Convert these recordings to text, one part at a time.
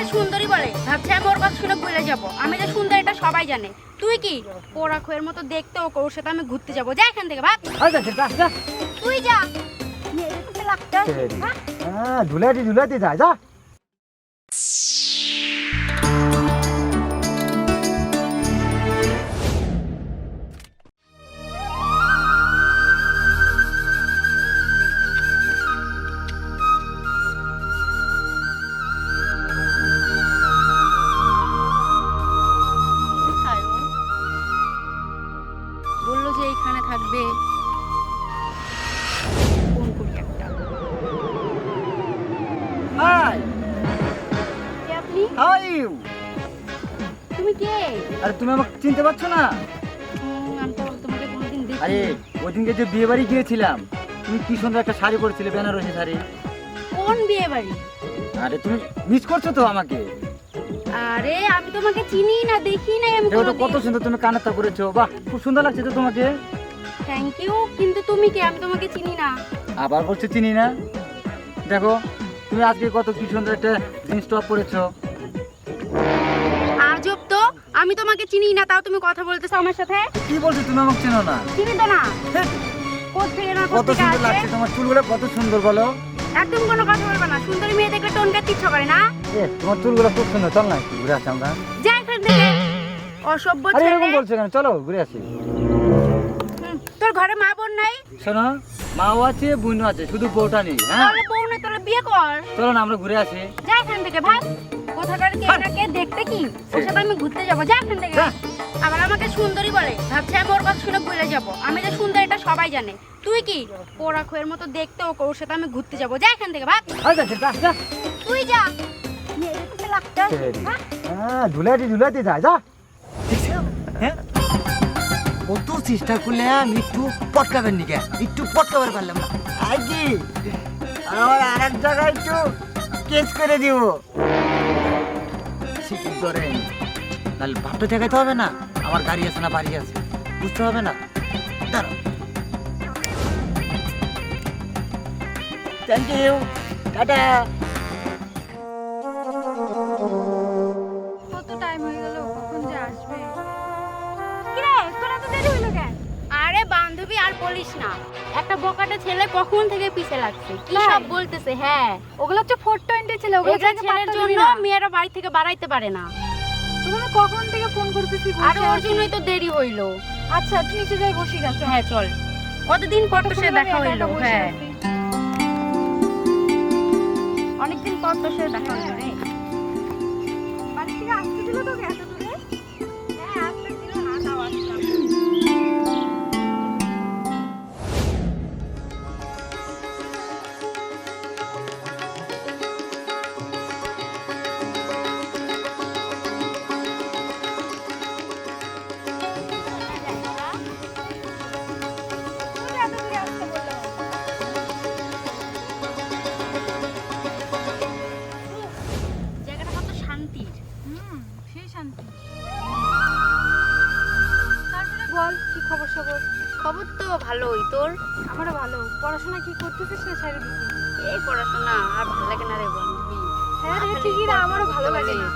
আমাকে সুন্দরী বলে, ভাবছে আমি ওর কথা শুনে ভুলে যাবো। আমি যে সুন্দর এটা সবাই জানে। তুই কি পোড়া খোয়ের মতো দেখতে, ওর সাথে আমি ঘুরতে যাবো? যা এখান থেকে ভাগ। তুই যা, ঝুলাইতে যায় যা। বললো যে এইখানে থাকবে। ফোন করি একটা। হাই, কে আপনি? How are you? তুমি কে? আরে তুমি আমাকে চিনতে পারছো না? আমি তো তোমাকে কোনোদিন দেখিনি। আরে ওই দিনকে যে বিয়ে বাড়ি গিয়েছিলাম, তুমি কি সুন্দর একটা শাড়ি পরেছিলে, বেনারসি শাড়ি। কোন বিয়ে বাড়ি? আরে তুমি মিস করছো তো আমাকে। আরে আমি তোমাকে চিনি না, দেখি নাই আমি দেখো তো কোনোদিন। কত সুন্দর তুমি কানেরটা পরেছো, বাহ খুব সুন্দর লাগছে তো তোমাকে। থ্যাংক ইউ, কিন্তু তুমি কে? আমি তোমাকে চিনি না। আবার বলছো চিনি না? দেখো তুমি আজকে কত কি সুন্দর একটা জিন্স টপ পরেছো। আজব তো, আমি তোমাকে চিনি না, তাও তুমি কথা বলতেছো আমার সাথে। কি বলছো, তুমি আমাকে চেনো না? চিনি তো না। হ্যাঁ, কোত্থেকে না কত কোত্থেকে সুন্দর আসে? লাগছে তোমার চুলগুলো, কত সুন্দর বলো। একদম কোনো কথা বলবে না। সুন্দরী মেয়ে দেখলে টোন কাটতে ইচ্ছা করে না? তোমার চুলগুলো খুব সুন্দর, চল না একটু ঘুরে আসি আমরা। যা এখান থেকে, অসভ্য আরে ছেলে। এরকম বলছো কেন, চলো ঘুরে আসি। তোর ঘরে মা বোন নাই? শোনো, মাও আছে বোনও আছে, শুধু বউটা নেই। হ্যাঁ তাহলে বউ নেই, তাহলে বিয়ে কর। চলো না আমরা ঘুরে আসি। যা এখান থেকে ভাগ। কোথাকার কে না কে দেখতে কি? ওর সাথে আমি ঘুরতে যাবো। যা এখান থেকে। যা। আবার আমাকে সুন্দরী বলে, ভাবছে আমি ওর কথা শুনে ভুলে যাবো। আমি যে সুন্দর এটা সবাই জানে। তুই কি পোড়া খোয়ের মতো দেখতে, ওর সাথে আমি ঘুরতে যাবো। যা এখান থেকে ভাগ। তুই যা। হ্যাঁ ঝুলাইতে যায় যা। হ্যাঁ কত চেষ্টা করলে আমি একটু পটকাবেন নি, একটু পটকাবার পারলাম না। আর কি আমার আর এক জায়গায় একটু কেস করে দিব। সে কি করেন? তাহলে ভাবতে দেখাইতে হবে না, আমার গাড়ি আছে না বাড়ি আছে, বুঝতে হবে না। দাঁড়াও, থ্যাংক ইউ, টাটা। কত টাইম হয়ে গেল, কখন যে আসবে? কিরে তোর এত দেরি হলো কেন? আরে বান্ধবী আর বলিস না, একটা বকাটে ছেলে কখন থেকে পিছে লাগছে, কি সব বলতেছে। হ্যাঁ ওগুলো হচ্ছে 420 ছিল, ওগুলো ওগুলো ছেলের জন্য মেয়েরা বাড়ি থেকে বাড়াইতে পারে না। তুমি কখন থেকে ফোন করতেছি আর ওর জন্যই তো দেরি হইলো। আচ্ছা তুমি নিচে যাই বসি গেছো। হ্যাঁ চল, কতদিন পর তো সে দেখা হইলো। হ্যাঁ অনেকদিন পর তো সে দেখা হইলো রে। বাড়ি থেকে আসতে দিল তোকে এত দূরে? হ্যাঁ আসতে দিল না, তাও আসলাম। তুমি এত দূরে আসতে বললো? জায়গাটা কত শান্তির। সেই শান্তি। তারপরে বল কি খবর সবর? খবর তো ভালোই, তোর? আমারও ভালো। পড়াশোনা কি করতেছিস না ছেড়ে দিছিস? এই পড়াশোনা আর ভালো লাগে না রে বান্ধবী। হ্যাঁ রে ঠিকই রে, আমারও ভালো লাগে না।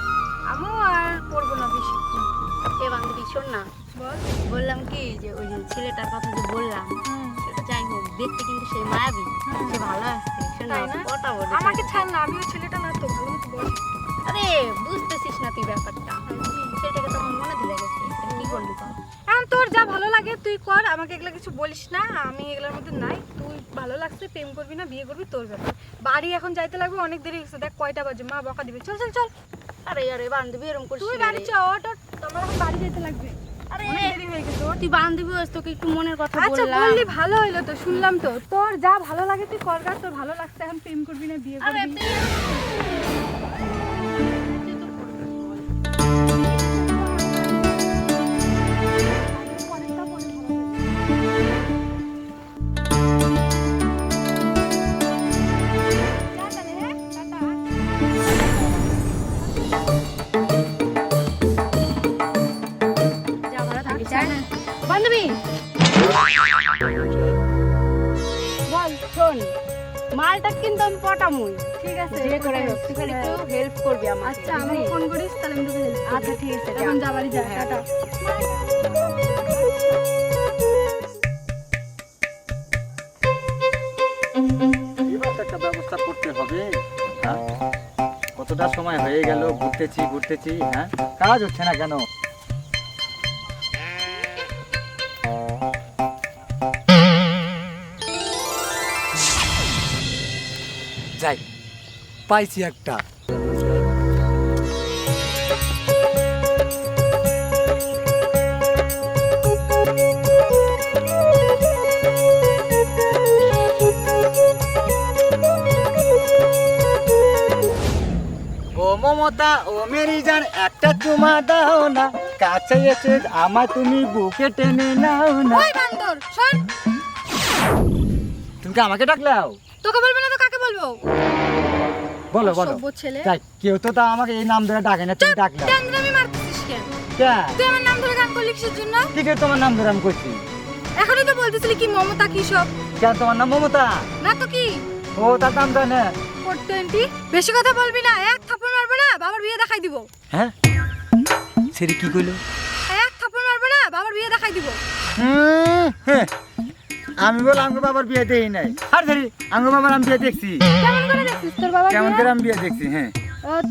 আমিও আর পড়বো না বেশি। এ বান্ধবী শোন না, বল। বললাম কি যে ওই যে ছেলেটার কথা যে বললাম, সেটা যাই হোক, দেখতে কিন্তু সেই মায়াবী, সে ভালো আসছে। শোন না, তাই না? কথা বলে আমাকে ছাড় না, আমিও ছেলেটা না তো ভালো মতো বল। আরে বুঝতেছিস না তুই ব্যাপারটা। ছেলেটাকে তো আমার মনে ধরে গেছে, এটা কি করবি কর? এখন তোর যা ভালো লাগে তুই কর, আমাকে এগুলো কিছু বলিস না। আমি এগুলোর মধ্যে নাই। তুই ভালো লাগছে প্রেম করবি না বিয়ে করবি তোর ব্যাপার। বাড়ি এখন যাইতে লাগবে, অনেক দেরি হচ্ছে। দেখ কয়টা বাজে, মা বকা দিবে। চল চল চল, আরে আরে বান্ধবী এরকম করছিস তুই না বাড়ি রে। চ। তোমার এখন বাড়ি যেতে লাগবে, আরে অনেক দেরি হয়ে গেছে ওর। তুই বান্ধবী হস, তোকে একটু মনের কথা আচ্ছা বললাম। বললি ভালো হইলো তো, শুনলাম তো। তোর যা ভালো লাগে তুই কর গা, তোর ভালো লাগছে এখন প্রেম করবি না বিয়ে আরে করবি। অনেকটা পরে ভালো লাগবে। যা তাহলে, হ্যাঁ টাটা। যা ভালো থাকিস। বান্ধবী বল। শোন, মালটা কিন্তু আমি পটামুই। ঠিক আছে যে করে হোক তুই খালি একটু হেল্প করবি আমার। আচ্ছা আমাকে ফোন করিস তাহলে আমি তোকে হেল্প আচ্ছা ঠিক আছে যা। এখন যাবারই যা হ্যাঁ। টাটা এবার তো একটা ব্যবস্থা করতে হবে। হ্যাঁ, কতটা সময় হয়ে গেল, ঘুরতেছি, হ্যাঁ, কাজ হচ্ছে না কেন? যাই, পাইছি একটা। ও মমতা, ও মেরি জান, একটা চুমা দাও না, কাছে এসে আমার তুমি বুকে টেনে নাও না। ওই বান্দর শোন, তুমি কি আমাকে ডাকলাও? তোকে বলবো না তো কাকে বলবো? বলো বলো। সভ্য ছেলে। যাই, কেউ তো তা আমাকে এই নাম ধরে ডাকে না, তুমি ডাকলাও আমি মারতেছিস কেন? কেন? তুই আমার নাম ধরে গান করলি কিসের জন্য? কি করে তোমার নাম ধরে আমি করছি? এখনই তো বলতেছিলি কি মমতা কি সব। কেন তোমার নাম মমতা? না তো কি? ও তার নাম জানে। 420 বেশি কথা বলবি না, এক থাপ্পড় মারবো না বাবার বিয়ে দেখাই দিব। হ্যাঁ, সেটা কি কইলো? এক থাপ্পড় মারবো না বাবার বিয়ে দেখাই দিব। হ্যাঁ, আমি বল আমার বাবার বিয়ে দেই নাই। আর ধরি আমার বাবার আমি বিয়ে দেখছি। কেমন করে দেখছিস তোর বাবার কেমন বিয়ে? করে আমি বিয়ে দেখছি? হ্যাঁ,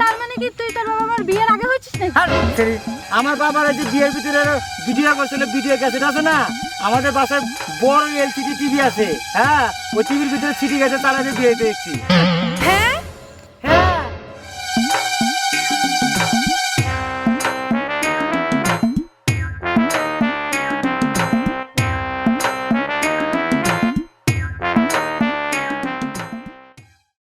তার মানে কি তুই তোর বাবার বিয়ের আগে হয়েছিস নাকি? আর ধরি আমার বাবার এই যে বিয়ের ভিতরে ভিডিও করছিল, ভিডিও ক্যাসেট আছে না, আমাদের বাসায় বড় এলসিডি টিভি আছে। হ্যাঁ, ওই টিভির ভিতরে সিটি গেছে, তারা বিয়ে দেখছি।